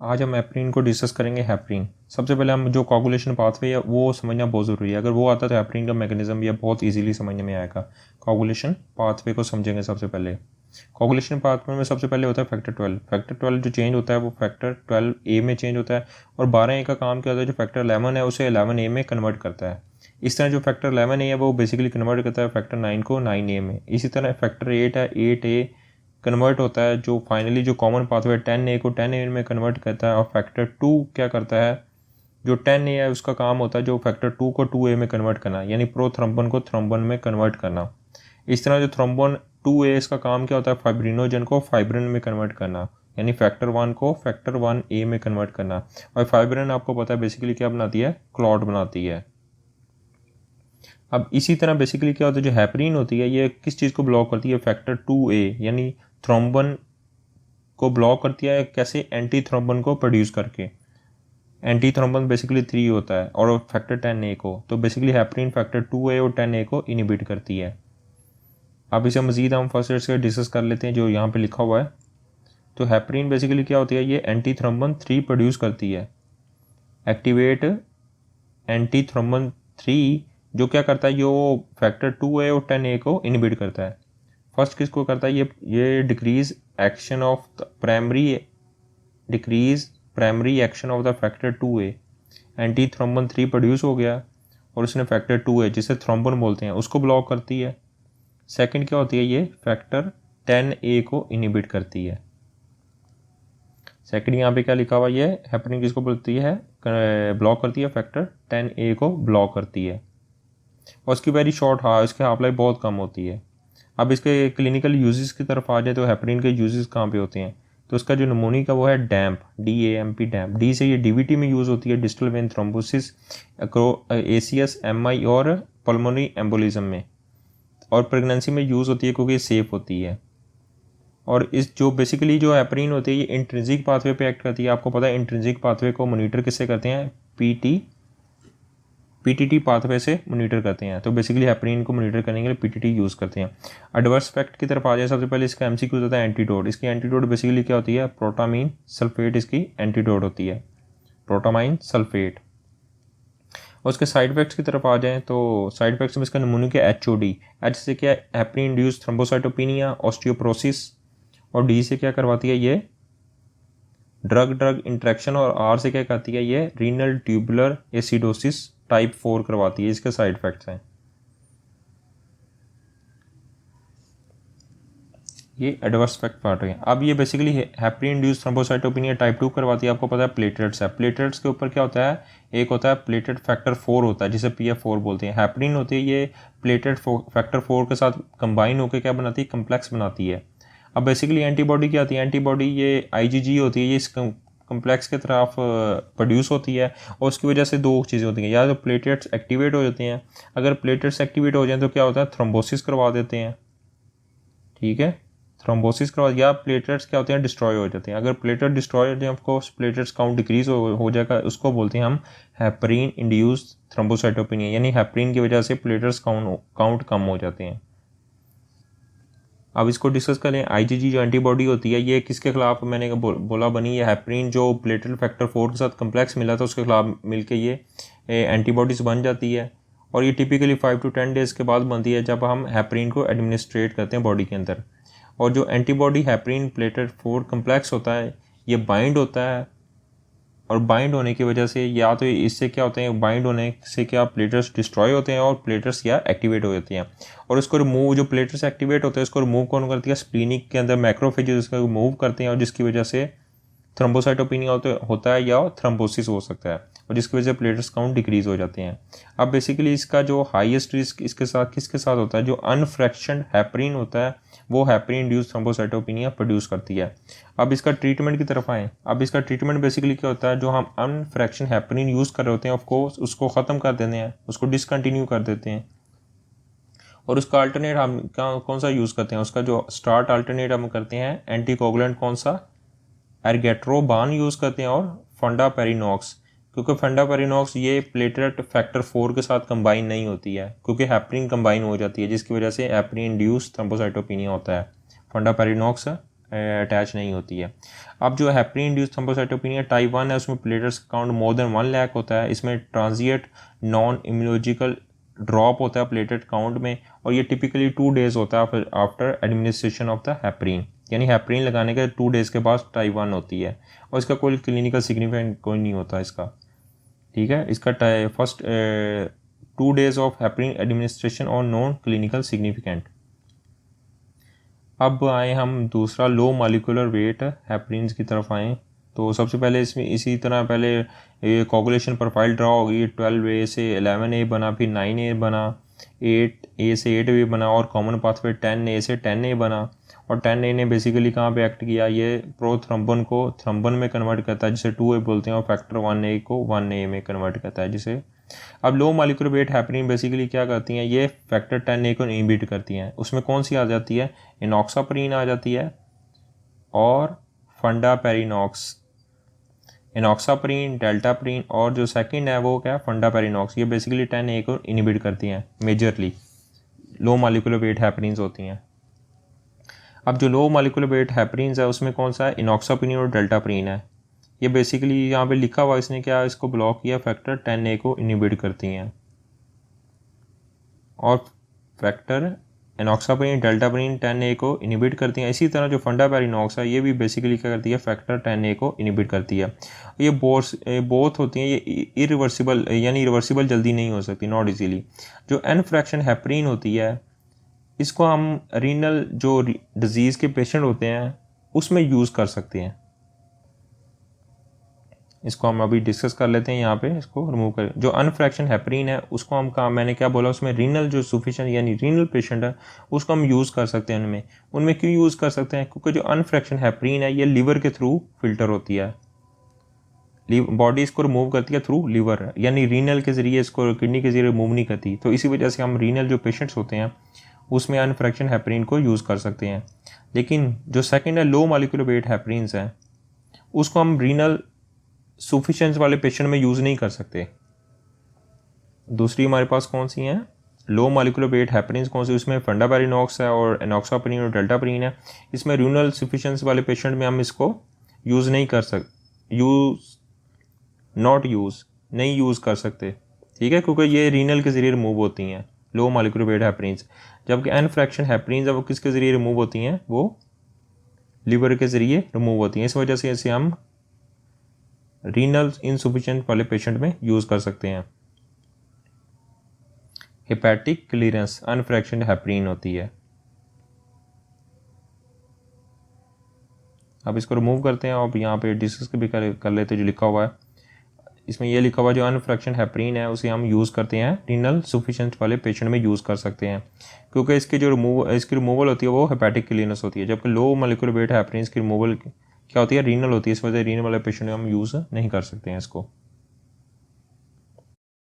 आज हम हेपरिन को डिस्कस करेंगे। हेपरिन सबसे पहले हम जो कोगुलेशन पाथवे है वो समझना बहुत ज़रूरी है। अगर वो आता तो हेपरिन का मैकेनिज्म या बहुत इजीली समझने में आएगा। कोगुलेशन पाथवे को समझेंगे। सबसे पहले कोगुलेशन पाथवे में सबसे पहले होता है फैक्टर 12। फैक्टर 12 जो चेंज होता है वो फैक्टर 12A में चेंज होता है और 12A का काम क्या होता है, जो फैक्टर 11 है उसे 11A में कन्वर्ट करता है। इस तरह जो फैक्टर 11A है वो बेसिकली कन्वर्ट करता है फैक्टर 9 को 9A में। इसी तरह फैक्टर 8 है, 8A कन्वर्ट होता है जो फाइनली जो कॉमन पाथवे 10A को 10A में कन्वर्ट करता है। और फैक्टर 2 क्या करता है, जो 10A है उसका काम होता है जो फैक्टर 2 को 2A में कन्वर्ट करना, यानी प्रोथ्रोम्बन को थ्रोम्बन में कन्वर्ट करना। इस तरह जो थ्रोम्बन 2A इसका काम क्या होता है, फाइब्रिनोजन को फाइब्रिन में कन्वर्ट करना, यानी फैक्टर 1 को फैक्टर 1A में कन्वर्ट करना। और फाइब्रिन आपको पता है बेसिकली क्या बनाती है, क्लॉट बनाती है। अब इसी तरह बेसिकली क्या होता है, जो हेपरिन होती है ये किस चीज़ को ब्लॉक करती है, फैक्टर 2A यानी थ्रोम्बन को ब्लॉक करती है। कैसे, एंटी थ्रोम्बन को प्रोड्यूस करके। एंटी थ्रोम्बन बेसिकली 3 होता है और फैक्टर 10A को, तो बेसिकली हेपरिन फैक्टर 2A और 10A को इनिबिट करती है। अब इसे मजीद हम फर्स्ट एड से डिस्कस कर लेते हैं जो यहाँ पे लिखा हुआ है। तो हेपरिन बेसिकली क्या होती है, ये एंटी थ्रोम्बन 3 प्रोड्यूस करती है। एक्टिवेट एंटी थ्रोम्बन 3 जो क्या करता है, जो फैक्टर 2A और 10A को इनिबिट करता है। फर्स्ट किसको करता है, ये decreases action of primary action of the factor 2A। Antithrombin 3 produce हो गया और उसने फैक्टर 2A जिसे थ्रोम्बन बोलते हैं उसको ब्लॉक करती है। सेकंड क्या होती है, ये फैक्टर 10A को इनिबिट करती है। सेकंड यहाँ पे क्या लिखा हुआ, ये हेपरिन किसको बोलती है, ब्लॉक करती है, फैक्टर 10A को ब्लॉक करती है। और उसकी वेरी शॉर्ट इसकी हाफ लाइफ बहुत कम होती है। अब इसके क्लिनिकल यूजेस की तरफ आ जाए तो हेपरिन के यूजेस कहाँ पे होते हैं, तो उसका जो नमूनी का वो है डैम्प, DAMP डैम्प। डी से ये DVT में यूज़ होती है, distal vein thrombosis, ACS MI और पल्मोनरी एम्बोलिज्म में। और प्रेगनेंसी में यूज़ होती है क्योंकि ये सेफ होती है। और इस जो बेसिकली जो हेपरिन होती है ये इंट्रिंसिक पाथवे पे एक्ट करती है। आपको पता है इंट्रिंसिक पाथवे को मोनीटर किससे करते हैं, PTT पाथवे से मोनीटर करते हैं। तो बेसिकली हेपरिन को मोनीटर करने के लिए PTT यूज़ करते हैं। एडवर्स फैक्ट की तरफ आ जाए, सबसे पहले इसका MCQ होता है एंटीडोट। इसकी एंटीडोट बेसिकली क्या होती है, प्रोटामीन सल्फेट इसकी एंटीडोट होती है, प्रोटामाइन सल्फेट। और उसके साइड इफेक्ट्स की तरफ आ जाएं तो साइड इफेक्ट्स में इसका नमूने के HOD, H से क्या हेपरिन इंड्यूस थ्रोम्बोसाइटोपिनिया, ऑस्टियोप्रोसिस। और D से क्या करवाती है, ये ड्रग इंट्रैक्शन। और R से क्या करती है, ये रीनल ट्यूबुलर एसिडोसिस टाइप 4 करवाती है। इसके साइड इफेक्ट्स हैं, ये एडवर्स इफेक्ट पार्ट है। अब ये basically heparin induce thrombocytopenia type 2 करवाती है। आपको पता है प्लेटलेट्स है, प्लेटलेट्स के ऊपर क्या होता है, एक होता है प्लेटलेट फैक्टर 4 होता है जिसे PF4 बोलते हैं। हेपरिन होती है ये प्लेटलेट फैक्टर 4 के साथ कंबाइन होकर क्या बनाती है, कम्प्लेक्स बनाती है। अब बेसिकली एंटीबॉडी क्या आती है, एंटीबॉडी ये IgG होती है, ये इस कम्प्लेक्स के तरफ प्रोड्यूस होती है। और उसकी वजह से दो चीज़ें होती हैं, या तो प्लेटलेट्स एक्टिवेट हो जाते हैं। अगर प्लेटलेट्स एक्टिवेट हो जाएं तो क्या होता है, थ्रोम्बोसिस करवा देते हैं, ठीक है, थ्रोम्बोसिस करवा, या प्लेटलेट्स क्या होते हैं, डिस्ट्रॉय हो जाते हैं। अगर प्लेटलेट डिस्ट्रॉय हो जाए, ऑफकोर्स प्लेटलेट्स काउंट डिक्रीज हो जाएगा, उसको बोलते हैं हम हेपरिन इंड्यूस थ्रोम्बोसाइटोपिनिया, यानी हेपरिन की वजह से प्लेटलेट्स काउंट कम हो जाते हैं। अब इसको डिस्कस करें। IgG जो एंटीबॉडी होती है ये किसके खिलाफ मैंने बोला बनी, ये हेपरिन जो प्लेटलेट फैक्टर 4 के साथ कम्प्लेक्स मिला था उसके खिलाफ मिलके ये एंटीबॉडीज बन जाती है। और ये टिपिकली 5 to 10 डेज़ के बाद बनती है जब हम हेपरिन को एडमिनिस्ट्रेट करते हैं बॉडी के अंदर। और जो एंटीबॉडी हेपरिन प्लेटलेट 4 कम्प्लेक्स होता है ये बाइंड होता है। और बाइंड होने की वजह से या तो इससे क्या होते हैं, बाइंड होने से क्या प्लेटलेट्स डिस्ट्रॉय होते हैं और प्लेटलेट्स या एक्टिवेट हो जाती हैं। और इसको रिमूव, जो प्लेटलेट्स एक्टिवेट होते हैं इसको रिमूव कौन करती है, स्प्लीनिक के अंदर मैक्रोफेजेस इसको रिमूव करते हैं, और जिसकी वजह से थ्रोम्बोसाइटोपिनिया होता है या थ्रोम्बोसिस हो सकता है, और जिसकी वजह से प्लेटलेट्स काउंट डिक्रीज हो जाते हैं। अब बेसिकली इसका जो हाईएस्ट रिस्क इसके साथ किसके साथ होता है, जो अनफ्रैक्शनड हेपरिन होता है वो हेपरिन इंड्यूस थ्रोम्बोसाइटोपिनिया प्रोड्यूस करती है। अब इसका ट्रीटमेंट की तरफ आएँ। अब इसका ट्रीटमेंट बेसिकली क्या होता है, जो हम अनफ्रैक्शन हेपरिन यूज़ कर रहे होते हैं ऑफकोर्स उसको ख़त्म कर देते हैं, उसको डिसकंटिन्यू कर देते हैं। और उसका अल्टरनेट हम कौन सा यूज़ करते हैं, उसका जो स्टार्ट अल्टरनेट हम करते हैं एंटीकोगुलेंट कौन सा, एर्गेट्रोबान यूज़ करते हैं और फंडापेरिनॉक्स। क्योंकि फंडापेरिनॉक्स ये प्लेटलेट फैक्टर 4 के साथ कंबाइन नहीं होती है, क्योंकि हेपरिन कंबाइन हो जाती है जिसकी वजह से हेपरिन इंड्यूस थ्रोम्बोसाइटोपिनिया होता है। फंडापेरिनॉक्स अटैच नहीं होती है। अब जो हेपरिन इंड्यूस्ड थ्रोम्बोसाइटोपेनिया टाइप 1 है उसमें platelets count more than 1 lakh होता है। इसमें ट्रांजिएंट नॉन इम्यूनोलॉजिकल ड्रॉप होता है प्लेटलेट काउंट में, और ये टिपिकली 2 डेज होता है after administration of the heparin, यानी हेपरिन लगाने के 2 डेज के बाद टाइप 1 होती है, और इसका कोई क्लिनिकल सिग्निफिकेंट कोई नहीं होता इसका। ठीक है, इसका first 2 days of heparin administration और नॉन क्लिनिकल सिग्निफिकेंट। अब आए हम दूसरा लो मॉलिक्यूलर वेट हेपरिन की तरफ आए। तो सबसे पहले इसमें इसी तरह पहले ये कोगुलेशन प्रोफाइल ड्रा होगी। 12A से 11A बना, फिर 9A बना, 8A से 8A बना, और कॉमन पाथवे 10A से 10A बना। और 10A ने बेसिकली कहाँ पे एक्ट किया, ये प्रोथ्रम्बन को थ्रम्बन में कन्वर्ट करता है जिसे 2A बोलते हैं, और फैक्टर 1A को 1A में कन्वर्ट करता है जिसे। अब low molecular weight heparin basically क्या करती हैं, ये फैक्टर 10A को इनहिबिट करती हैं। उसमें कौन सी आ जाती है, इनॉक्साप्रिन आ जाती है और फंडापेरिनॉक्स, इनॉक्साप्रिन, डेल्टाप्रिन, और जो सेकंड है वो क्या है, फंडापेरिनॉक्स। ये बेसिकली 10A को इनहिबिट करती हैं, मेजरली लो मॉलिक्यूलर वेट हेपरिन्स होती हैं। अब जो लो मॉलिक्यूलर वेट हेपरिन्स है उसमें कौन सा है, इनॉक्साप्रिन और डेल्टाप्रिन है। ये बेसिकली यहाँ पे लिखा हुआ, इसने क्या इसको ब्लॉक किया, फैक्टर 10A को इनहिबिट करती हैं। और फैक्टर एनॉक्साप्रिन, डेल्टाप्रिन 10A को इनहिबिट करती हैं। इसी तरह जो फंडापेरिनॉक्स है ये भी बेसिकली क्या करती है, फैक्टर 10A को इनहिबिट करती है। ये बोथ होती हैं, ये इरिवर्सिबल, यानी रिवर्सिबल जल्दी नहीं हो सकती, नॉट इजीली। जो एन फ्रैक्शन हेपरिन होती है इसको हम रीनल जो डिजीज़ के पेशेंट होते हैं उसमें यूज़ कर सकते हैं। इसको हम अभी डिस्कस कर लेते हैं, यहाँ पे इसको रिमूव करें। जो अनफ्रैक्शन हेपरिन है उसको हम मैंने क्या बोला, उसमें रीनल जो सफिशिएंट यानी रीनल पेशेंट है उसको हम यूज़ कर सकते हैं। उनमें क्यों यूज़ कर सकते हैं, क्योंकि जो अनफ्रैक्शन हेपरिन है ये लिवर के थ्रू फिल्टर होती है, बॉडी इसको रिमूव करती है थ्रू लिवर, यानी रीनल के ज़रिए इसको किडनी के ज़रिए रिमूव नहीं करती। तो इसी वजह से हम रीनल जो पेशेंट्स होते हैं उसमें अनफ्रैक्शन हेपरिन को यूज़ कर सकते हैं। लेकिन जो सेकेंड है लो मॉलिक्यूलर वेट हेपरिन्स है उसको हम रीनल सफिशिएंस वाले पेशेंट में यूज़ नहीं कर सकते। दूसरी हमारे पास कौन सी हैं, लो मॉलिक्यूलर वेट हेपरिन्स कौन सी, उसमें फंडापेरिनॉक्स है और एनॉक्साप्रिन और डेल्टाप्रिन है। इसमें रीनल सफिशिएंसी वाले पेशेंट में हम इसको यूज़ नहीं कर सकते, नहीं यूज़ कर सकते। ठीक है, क्योंकि ये रीनल के ज़रिए रिमूव होती हैं लो मॉलिक्यूलर वेट हेपरिन्स। जबकि एन फ्रैक्शन हेपरिन्स है वो किसके ज़रिए रिमूव होती हैं, वो लिवर के ज़रिए रिमूव होती हैं। इस वजह से इसे हम रीनल इनसफिशिएंट वाले पेशेंट में यूज़ कर सकते हैं। हेपेटिक क्लीयरेंस अनफ्रैक्शनड हेपरिन होती है। अब इसको रिमूव करते हैं और यहाँ पे डिस्कस भी कर लेते हैं जो लिखा हुआ है। इसमें यह लिखा हुआ जो अनफ्रैक्शन हेपरिन है उसे हम यूज़ करते हैं रीनल सफिशिएंट वाले पेशेंट में यूज़ कर सकते हैं, क्योंकि इसकी रिमूवल होती है वो हेपेटिक क्लीयरेंस होती है। जबकि लो मॉलिक्यूलर वेट हेपरिन की रिमूवल क्या होती है, रीनल होती है। इस वजह से रीनल वाले पेशेंट में हम यूज़ नहीं कर सकते हैं इसको।